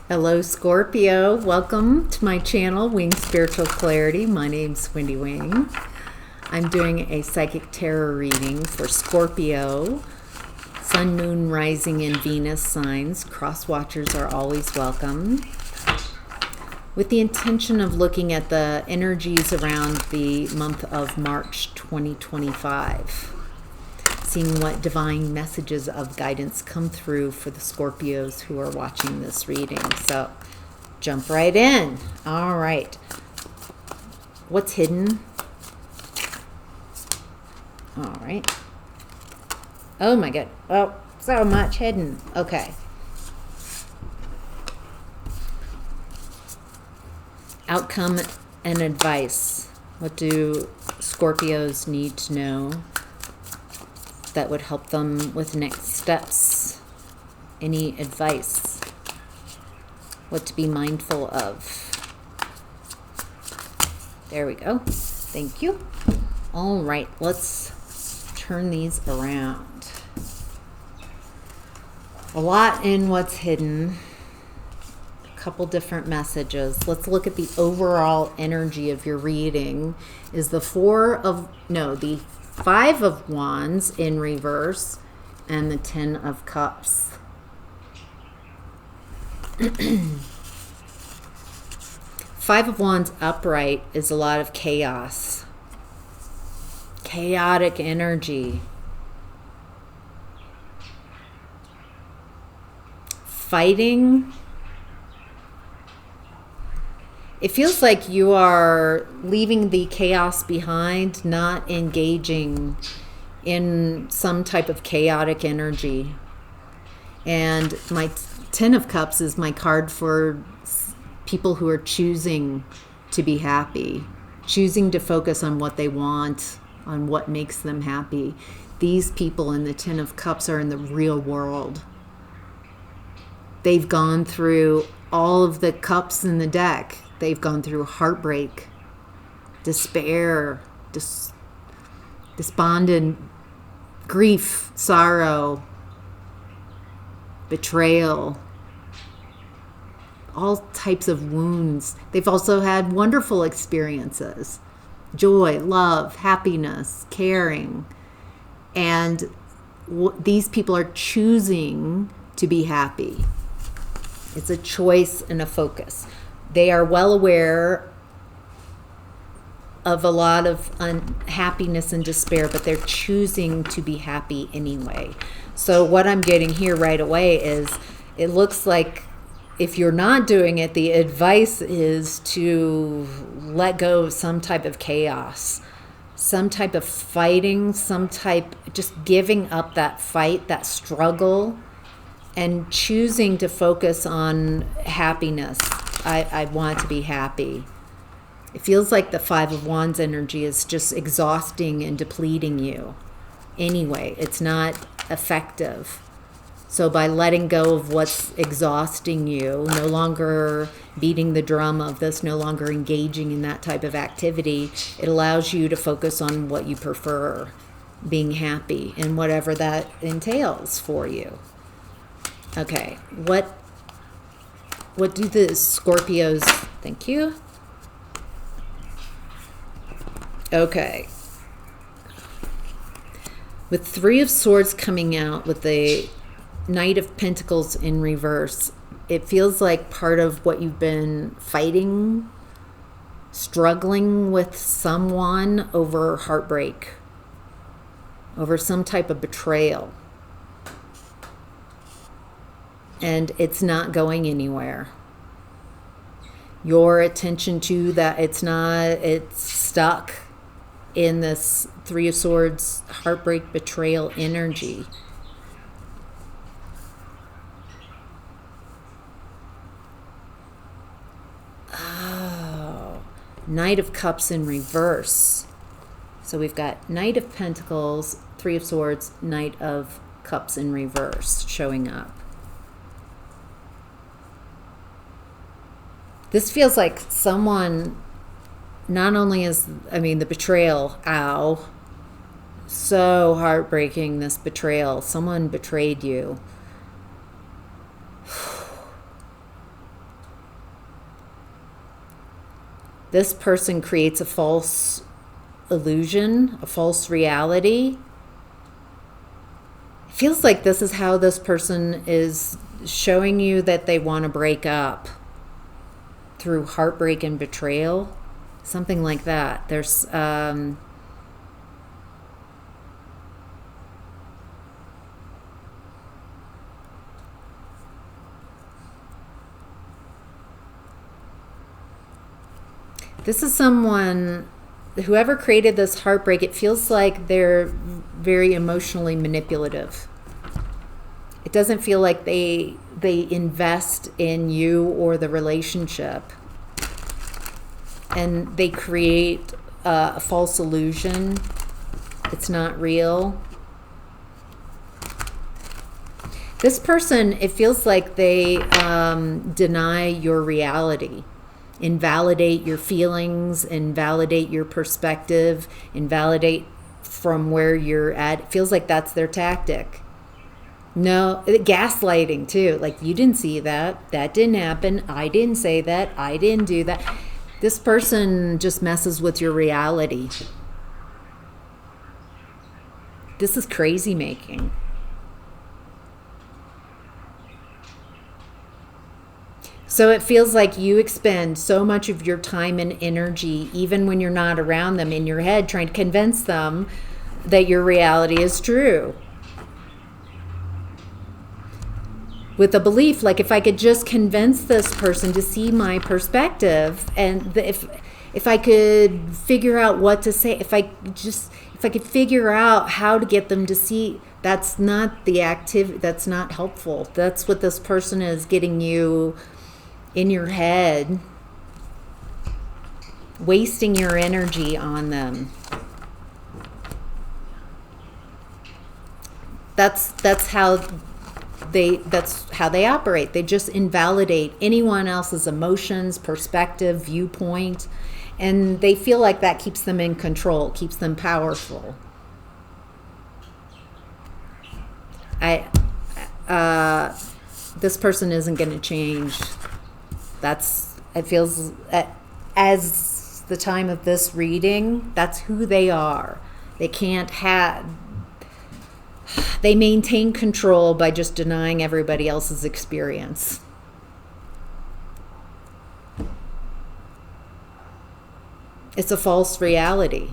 Hello Scorpio, welcome to my channel Wing Spiritual Clarity. My name's Wendy Wing. I'm doing a psychic tarot reading for Scorpio, Sun, Moon, Rising, and Venus signs. Cross watchers are always welcome. With the intention of looking at the energies around the month of March 2025. Seeing what divine messages of guidance come through for the Scorpios who are watching this reading. So jump right in. All right. What's hidden? All right. Oh my God. Oh, so much hidden. Okay. Outcome and advice. What do Scorpios need to know that would help them with next steps? Any advice? What to be mindful of? There we go. Thank you. All right, let's turn these around. A lot in what's hidden. A couple different messages. Let's look at the overall energy of your reading. Is the the Five of Wands in reverse and the Ten of Cups. Five of Wands upright is a lot of chaos. Chaotic energy. Fighting. It feels like you are leaving the chaos behind, not engaging in some type of chaotic energy. And my Ten of Cups is my card for people who are choosing to be happy, choosing to focus on what they want, on what makes them happy. These people in the Ten of Cups are in the real world. They've gone through all of the cups in the deck. They've gone through heartbreak, despair, despondent, grief, sorrow, betrayal, all types of wounds. They've also had wonderful experiences, joy, love, happiness, caring. And these people are choosing to be happy. It's a choice and a focus. They are well aware of a lot of unhappiness and despair, but they're choosing to be happy anyway. So what I'm getting here right away is it looks like if you're not doing it, the advice is to let go of some type of chaos, some type of fighting, just giving up that fight, that struggle, and choosing to focus on happiness. I want to be happy. It feels like the Five of Wands energy is just exhausting and depleting you. Anyway, it's not effective. So by letting go of what's exhausting you, no longer beating the drum of this, no longer engaging in that type of activity, it allows you to focus on what you prefer, being happy, and whatever that entails for you. Okay, what do the Scorpios, thank you. Okay. With Three of Swords coming out with the Knight of Pentacles in reverse, it feels like part of what you've been fighting, struggling with someone over heartbreak, over some type of betrayal. And it's not going anywhere. Your attention to that, it's stuck in this Three of Swords heartbreak betrayal energy. Oh, Knight of Cups in reverse. So we've got Knight of Pentacles, Three of Swords, Knight of Cups in reverse showing up. This feels like someone, not only is, the betrayal, so heartbreaking, this betrayal. Someone betrayed you. This person creates a false illusion, a false reality. It feels like this is how this person is showing you that they want to break up, through heartbreak and betrayal, something like that. There's this is someone, whoever created this heartbreak, it feels like they're very emotionally manipulative. It doesn't feel like they invest in you or the relationship. And they create a false illusion. It's not real. This person, it feels like they deny your reality, invalidate your feelings, invalidate your perspective, invalidate from where you're at. It feels like that's their tactic. No, gaslighting too. Like, you didn't see that. That didn't happen. I didn't say that. I didn't do that. This person just messes with your reality. This is crazy making. So it feels like you expend so much of your time and energy, even when you're not around them, in your head, trying to convince them that your reality is true. With a belief, like, if I could just convince this person to see my perspective, and if I could figure out what to say, if I could figure out how to get them to see, that's not the activity, that's not helpful. That's what this person is getting you in your head, wasting your energy on them. That's how they operate. They just invalidate anyone else's emotions, perspective, viewpoint, and they feel like that keeps them in control, keeps them powerful. This person isn't going to change. It feels, as the time of this reading, that's who they are. They maintain control by just denying everybody else's experience. It's a false reality.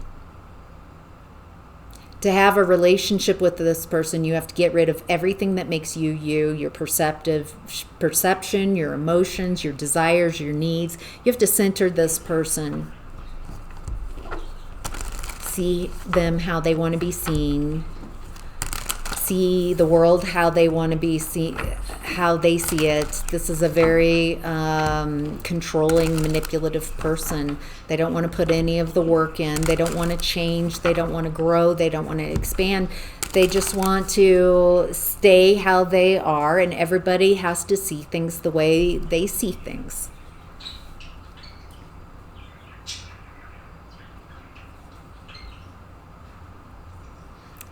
To have a relationship with this person, you have to get rid of everything that makes you you, your perception, your emotions, your desires, your needs. You have to center this person. See them how they want to be seen. See the world how they want to be seen, how they see it. This is a very controlling, manipulative person. They don't want to put any of the work in. They don't want to change. They don't want to grow. They don't want to expand. They just want to stay how they are, and everybody has to see things the way they see things.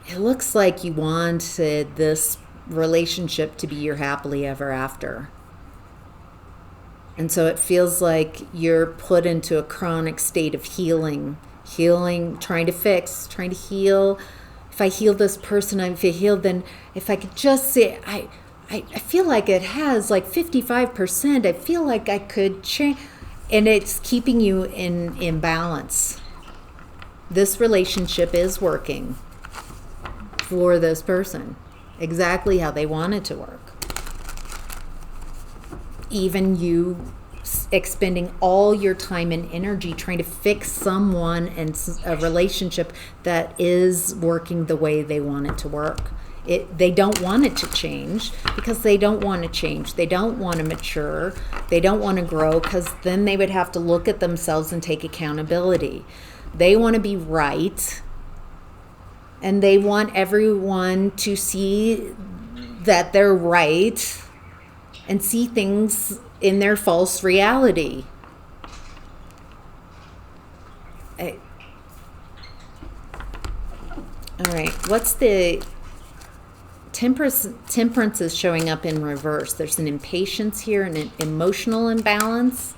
It looks like you wanted this relationship to be your happily ever after. And so it feels like you're put into a chronic state of healing, trying to fix, trying to heal. If I heal this person, I feel healed. Then if I could just say, I feel like it has like 55%. I feel like I could change. And it's keeping you in imbalance. This relationship is working for this person exactly how they want it to work. Even you expending all your time and energy trying to fix someone and a relationship that is working the way they want it to work. They don't want it to change because they don't want to change. They don't want to mature. They don't want to grow, because then they would have to look at themselves and take accountability. They want to be right. And they want everyone to see that they're right and see things in their false reality. All right, what's the temperance? Temperance is showing up in reverse. There's an impatience here and an emotional imbalance.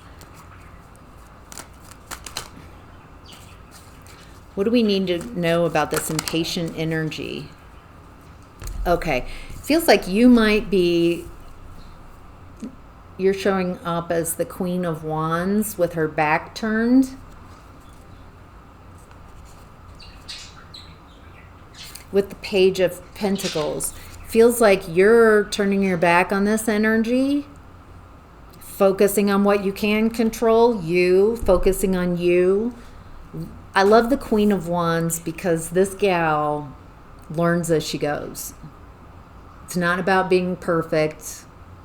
What do we need to know about this impatient energy? Okay, feels like you might be, you're showing up as the Queen of Wands with her back turned. With the Page of Pentacles. Feels like you're turning your back on this energy, focusing on what you can control, you, focusing on you. I love the Queen of Wands because this gal learns as she goes. It's not about being perfect,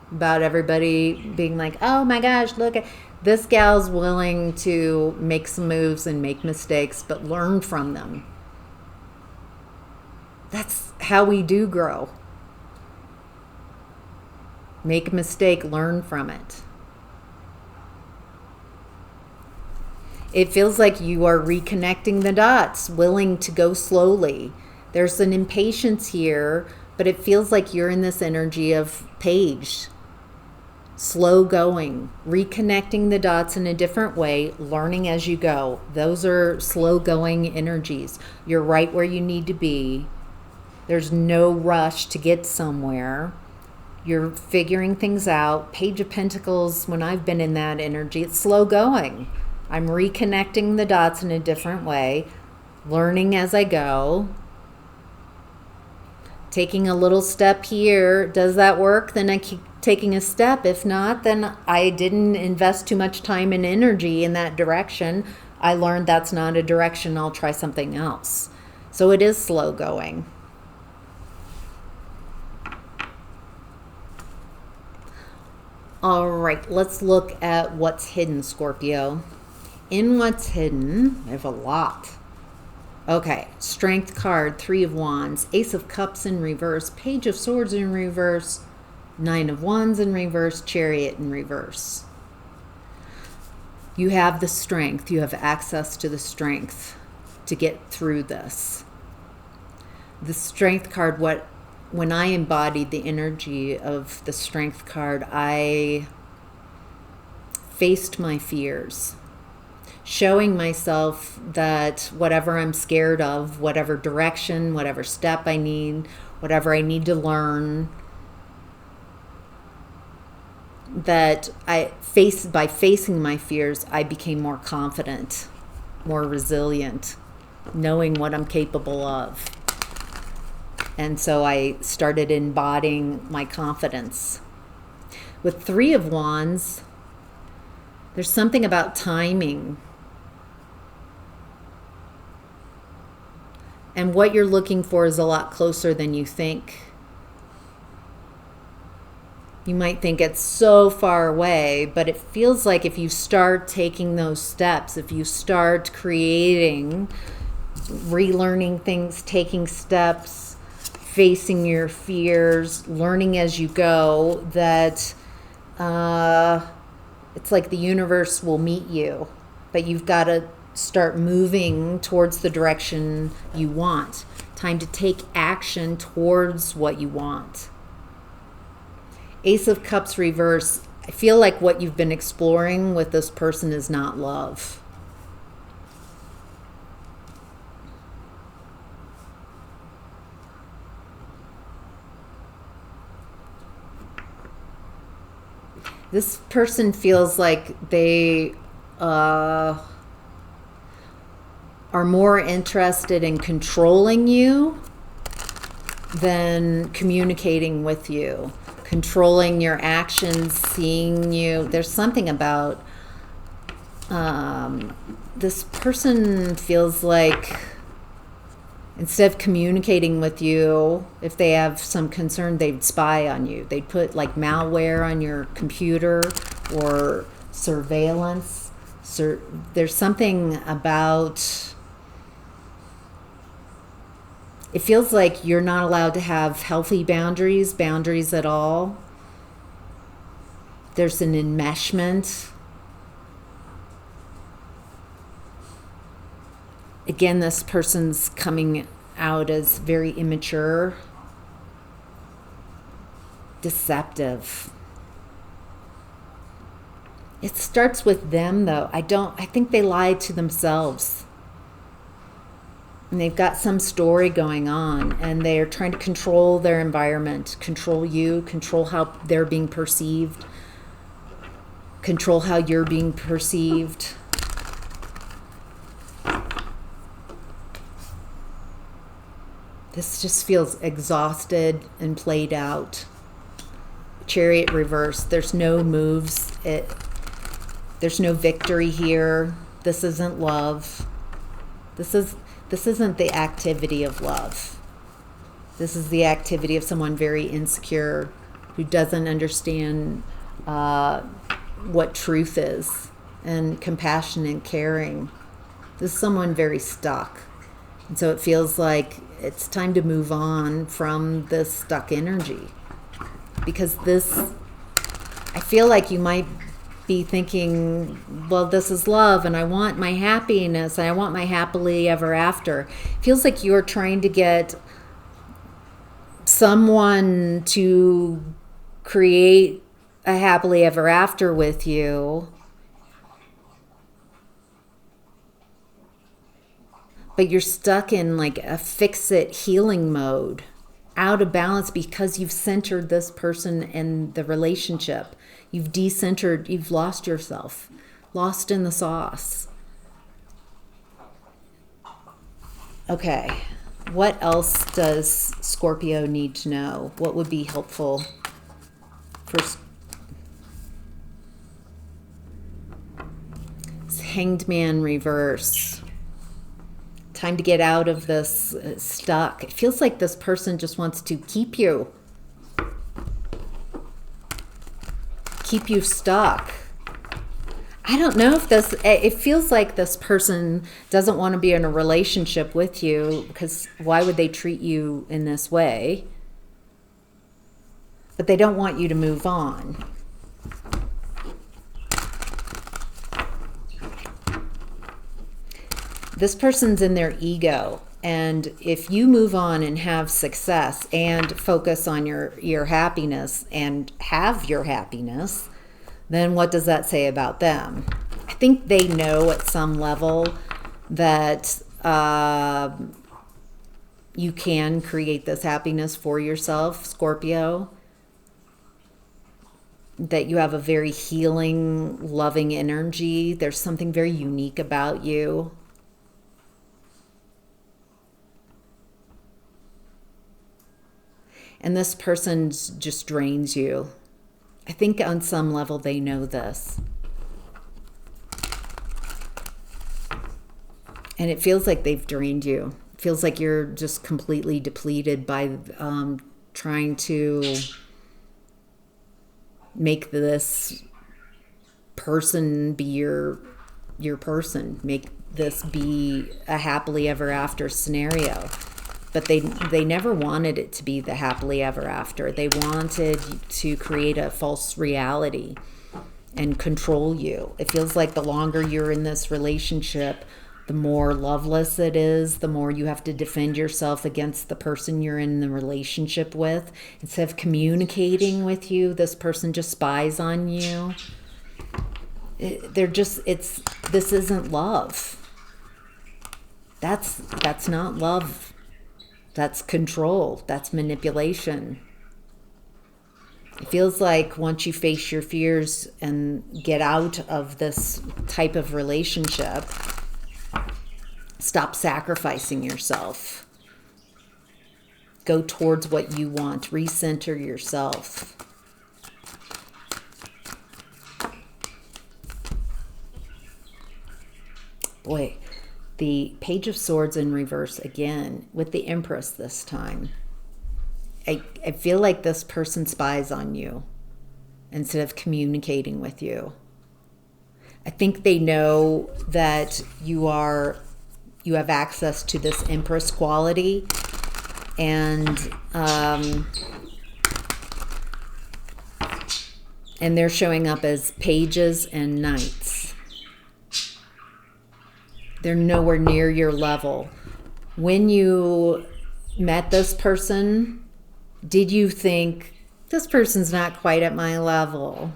about everybody being like, oh my gosh, look at this gal's willing to make some moves and make mistakes, but learn from them. That's how we do grow. Make a mistake, learn from it. It feels like you are reconnecting the dots, willing to go slowly. There's an impatience here, but it feels like you're in this energy of Page. Slow going, reconnecting the dots in a different way, learning as you go. Those are slow going energies. You're right where you need to be. There's no rush to get somewhere. You're figuring things out. Page of Pentacles, when I've been in that energy, it's slow going. I'm reconnecting the dots in a different way, learning as I go. Taking a little step here. Does that work? Then I keep taking a step. If not, then I didn't invest too much time and energy in that direction. I learned that's not a direction. I'll try something else. So it is slow going. All right, let's look at what's hidden, Scorpio. In what's hidden, I have a lot. Okay, Strength card, 3 of Wands, Ace of Cups in reverse, Page of Swords in reverse, 9 of Wands in reverse, Chariot in reverse. You have the strength. You have access to the strength to get through this. The Strength card, when I embodied the energy of the Strength card, I faced my fears, showing myself that whatever I'm scared of, whatever direction, whatever step I need, whatever I need to learn, that by facing my fears, I became more confident, more resilient, knowing what I'm capable of. And so I started embodying my confidence. With 3 of Wands, there's something about timing. And what you're looking for is a lot closer than you think. You might think it's so far away, but it feels like if you start taking those steps, if you start creating, relearning things, taking steps, facing your fears, learning as you go, that it's like the universe will meet you, but you've got to start moving towards the direction you want. Time to take action towards what you want. Ace of Cups reverse, I feel like what you've been exploring with this person is not love. This person feels like they are more interested in controlling you than communicating with you, controlling your actions, seeing you. There's something about this person feels like instead of communicating with you, if they have some concern, they'd spy on you. They'd put like malware on your computer or surveillance. There's something about, it feels like you're not allowed to have healthy boundaries at all. There's an enmeshment. Again, this person's coming out as very immature, deceptive. It starts with them, though. I think they lie to themselves. And they've got some story going on, and they're trying to control their environment, control you, control how they're being perceived, control how you're being perceived. This just feels exhausted and played out. Chariot reverse. There's no moves. There's no victory here. This isn't love. This isn't the activity of love. This is the activity of someone very insecure who doesn't understand what truth is, and compassion and caring. This is someone very stuck. And so it feels like it's time to move on from this stuck energy. Because I feel like you might be thinking, well, this is love, and I want my happiness, and I want my happily ever after. It feels like you're trying to get someone to create a happily ever after with you, but you're stuck in like a fix-it healing mode, out of balance, because you've centered this person and the relationship. You've decentered, you've lost yourself, lost in the sauce. Okay, what else does Scorpio need to know? What would be helpful for Hanged Man reverse? Time to get out of this stuck. It feels like this person just wants to keep you stuck. I don't know if it feels like this person doesn't want to be in a relationship with you, because why would they treat you in this way? But they don't want you to move on. This person's in their ego, and if you move on and have success and focus on your happiness and have your happiness, then what does that say about them? I think they know at some level that you can create this happiness for yourself, Scorpio. That you have a very healing, loving energy. There's something very unique about you. And this person just drains you. I think on some level they know this. And it feels like they've drained you. It feels like you're just completely depleted by trying to make this person be your person. Make this be a happily ever after scenario. But they never wanted it to be the happily ever after. They wanted to create a false reality and control you. It feels like the longer you're in this relationship, the more loveless it is, the more you have to defend yourself against the person you're in the relationship with. Instead of communicating with you, this person just spies on you. This isn't love. That's not love. That's control. That's manipulation. It feels like once you face your fears and get out of this type of relationship, stop sacrificing yourself. Go towards what you want. Recenter yourself. Boy. The Page of Swords in reverse again, with the Empress this time. I feel like this person spies on you instead of communicating with you. I think they know that you have access to this Empress quality, and they're showing up as pages and knights. They're nowhere near your level. When you met this person, did you think, this person's not quite at my level?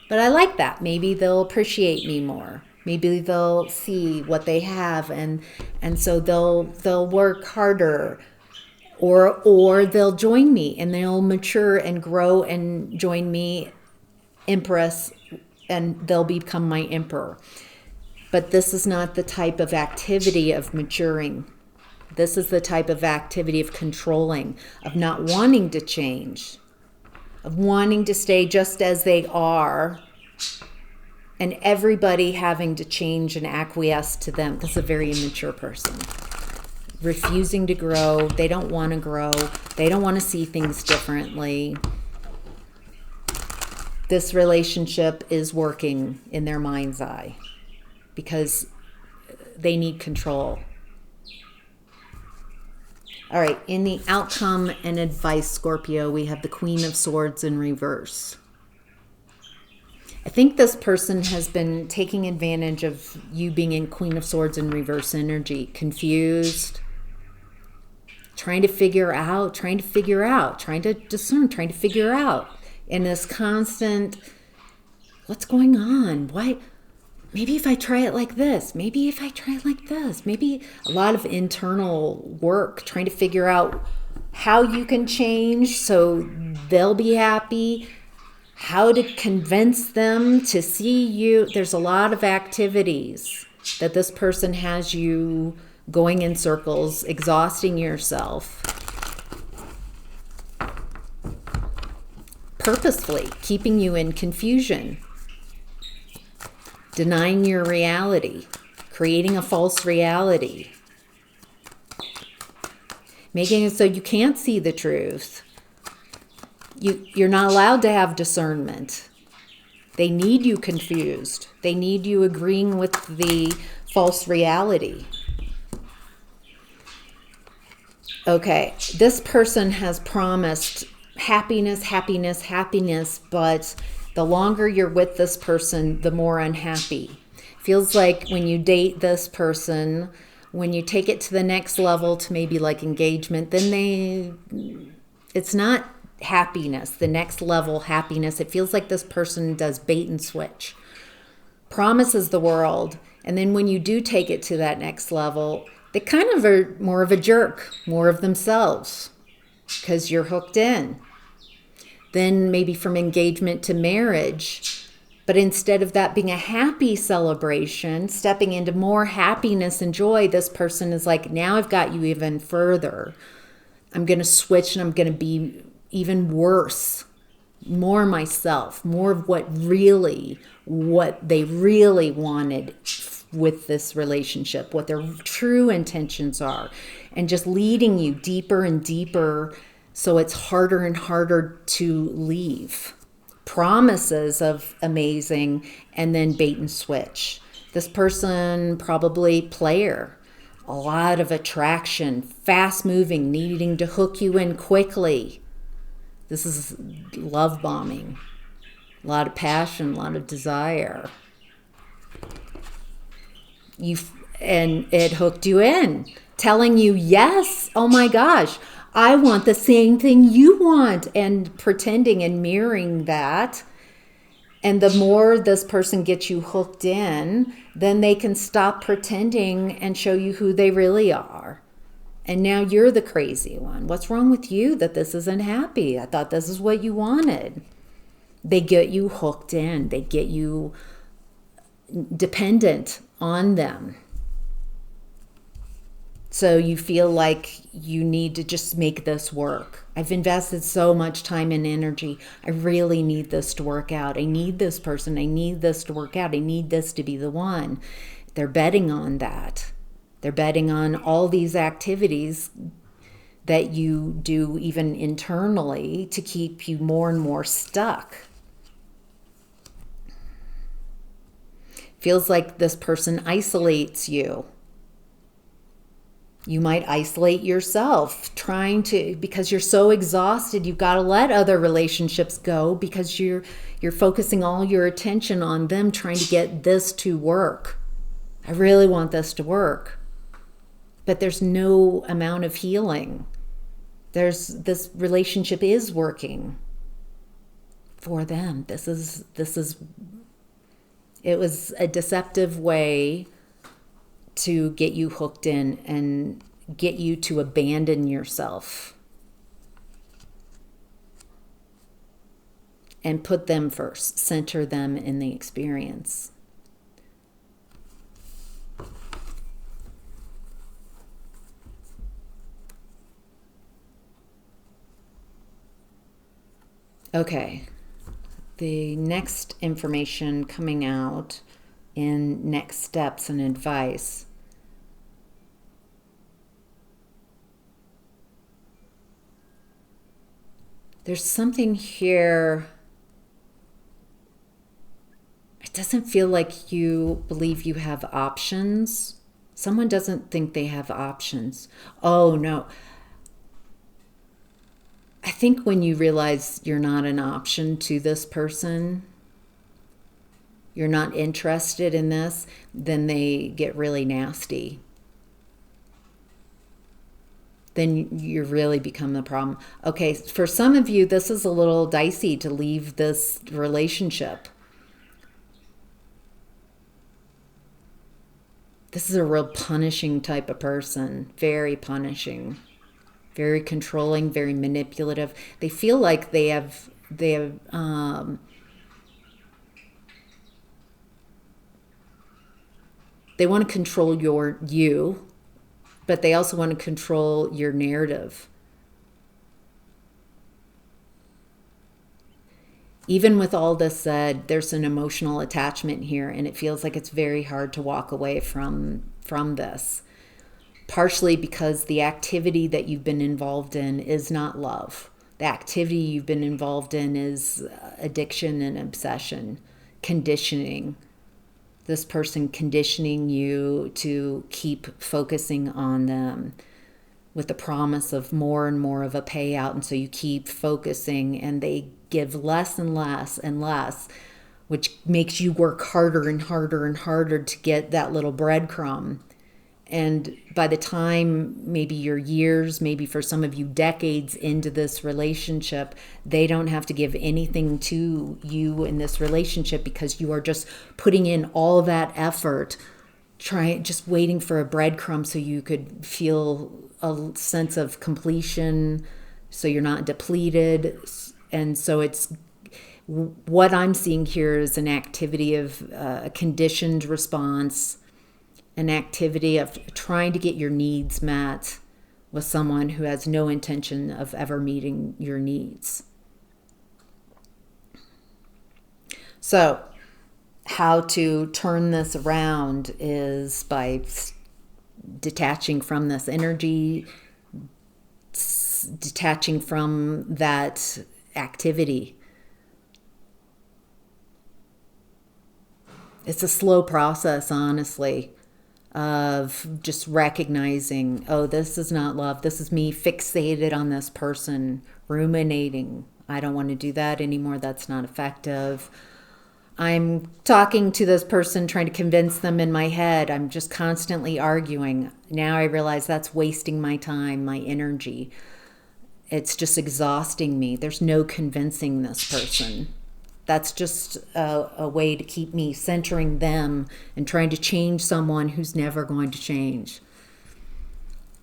But I like that. Maybe they'll appreciate me more. Maybe they'll see what they have, and so they'll work harder, or they'll join me and they'll mature and grow and join me, Empress, and they'll become my emperor. But this is not the type of activity of maturing. This is the type of activity of controlling, of not wanting to change, of wanting to stay just as they are, and everybody having to change and acquiesce to them. This is a very immature person. Refusing to grow. They don't want to grow. They don't want to see things differently. This relationship is working in their mind's eye because they need control. All right, in the outcome and advice, Scorpio, we have the Queen of Swords in reverse. I think this person has been taking advantage of you being in Queen of Swords in reverse energy, confused, trying to figure out, trying to discern, trying to figure out, in this constant, what's going on? Why? Maybe if I try it like this, maybe if I try it like this, maybe a lot of internal work, trying to figure out how you can change so they'll be happy, how to convince them to see you. There's a lot of activities that this person has you going in circles, exhausting yourself, purposefully keeping you in confusion, denying your reality, creating a false reality, making it so you can't see the truth. You're not allowed to have discernment. They need you confused. They need you agreeing with the false reality. Okay, this person has promised happiness, happiness, happiness, but the longer you're with this person, the more unhappy. Feels like when you date this person, when you take it to the next level to maybe like engagement, then it's not happiness, the next level happiness. It feels like this person does bait and switch, promises the world, and then when you do take it to that next level, they kind of are more of a jerk, more of themselves, because you're hooked in. Then maybe from engagement to marriage, but instead of that being a happy celebration, stepping into more happiness and joy, this person is like, now I've got you even further. I'm going to switch and I'm going to be even worse, more myself, more of what they really wanted with this relationship, what their true intentions are, and just leading you deeper and deeper so it's harder and harder to leave. Promises of amazing and then bait and switch. This person probably player, a lot of attraction, fast moving, needing to hook you in quickly. This is love bombing, a lot of passion, a lot of desire. And it hooked you in, telling you, yes, oh my gosh, I want the same thing you want, and pretending and mirroring that. And the more this person gets you hooked in, then they can stop pretending and show you who they really are. And now you're the crazy one. What's wrong with you that this isn't happy? I thought this is what you wanted. They get you hooked in. They get you dependent on them. So you feel like you need to just make this work. I've invested so much time and energy. I really need this to work out. I need this person. I need this to work out. I need this to be the one. They're betting on that. They're betting on all these activities that you do even internally to keep you more and more stuck. Feels like this person isolates you. You might isolate yourself, because you're so exhausted, you've got to let other relationships go because you're focusing all your attention on them, trying to get this to work. I really want this to work. But there's no amount of healing. This relationship is working for them. This is It was a deceptive way to get you hooked in and get you to abandon yourself and put them first, center them in the experience. Okay, the next information coming out in next steps and advice. There's something here. It doesn't feel like you believe you have options. Someone doesn't think they have options. Oh, no. I think when you realize you're not an option to this person, you're not interested in this, then they get really nasty. Then you really become the problem. Okay, for some of you, this is a little dicey to leave this relationship. This is a real punishing type of person, very punishing, very controlling, very manipulative. They feel like they want to control you, but they also want to control your narrative. Even with all this said, there's an emotional attachment here, and it feels like it's very hard to walk away from this. Partially because the activity that you've been involved in is not love. The activity you've been involved in is addiction and obsession, conditioning. This person conditioning you to keep focusing on them with the promise of more and more of a payout. And so you keep focusing and they give less and less and less, which makes you work harder and harder and harder to get that little breadcrumb. And by the time maybe you're years, maybe for some of you decades into this relationship, they don't have to give anything to you in this relationship because you are just putting in all that effort, just waiting for a breadcrumb so you could feel a sense of completion, so you're not depleted. And so it's what I'm seeing here is an activity of a conditioned response, an activity of trying to get your needs met with someone who has no intention of ever meeting your needs. So how to turn this around is by detaching from this energy, detaching from that activity. It's a slow process, honestly, of just recognizing, oh, this is not love. This is me fixated on this person, ruminating. I don't want to do that anymore. That's not effective. I'm talking to this person, trying to convince them in my head. I'm just constantly arguing. Now I realize that's wasting my time, my energy. It's just exhausting me. There's no convincing this person. That's just a way to keep me centering them and trying to change someone who's never going to change.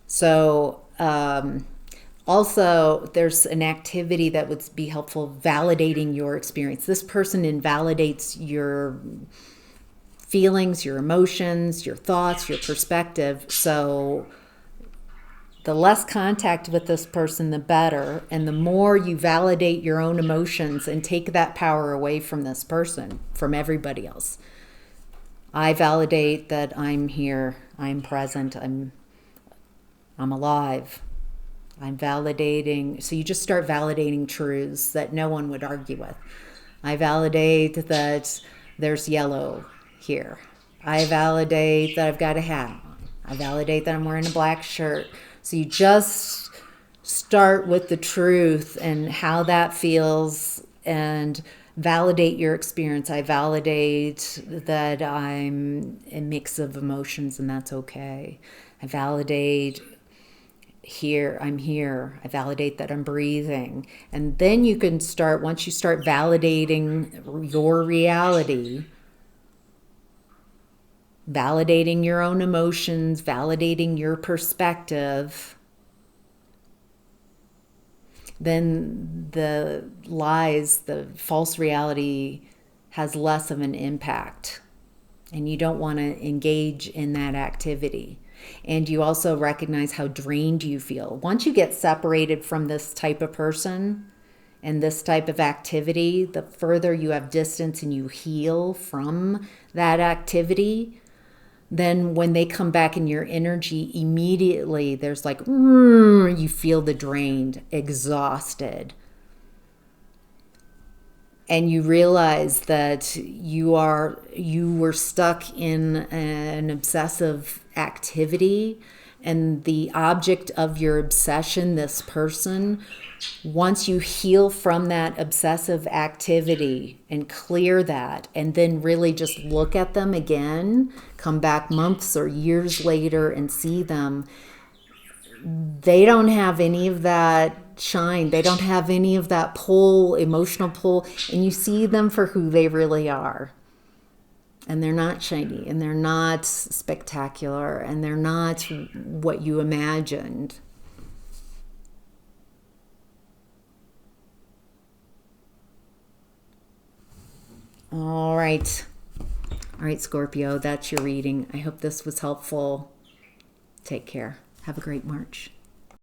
So also there's an activity that would be helpful, validating your experience. This person invalidates your feelings, your emotions, your thoughts, your perspective. So the less contact with this person, the better. And the more you validate your own emotions and take that power away from this person, from everybody else. I validate that I'm here, I'm present, I'm alive. I'm validating. So you just start validating truths that no one would argue with. I validate that there's yellow here. I validate that I've got a hat on. I validate that I'm wearing a black shirt. So you just start with the truth and how that feels and validate your experience. I validate that I'm a mix of emotions and that's okay. I validate I'm here. I validate that I'm breathing. And then you can start, once you start validating your reality, validating your own emotions, validating your perspective, then the lies, the false reality has less of an impact. And you don't want to engage in that activity. And you also recognize how drained you feel. Once you get separated from this type of person and this type of activity, the further you have distance and you heal from that activity, then when they come back in your energy, immediately there's like, you feel the drained, exhausted. And you realize that you were stuck in an obsessive activity, and the object of your obsession, this person, once you heal from that obsessive activity and clear that, and then really just look at them again, come back months or years later and see them, they don't have any of that shine. They don't have any of that pull, emotional pull, and you see them for who they really are. And they're not shiny, and they're not spectacular, and they're not what you imagined. All right, Scorpio, that's your reading. I hope this was helpful. Take care. Have a great March.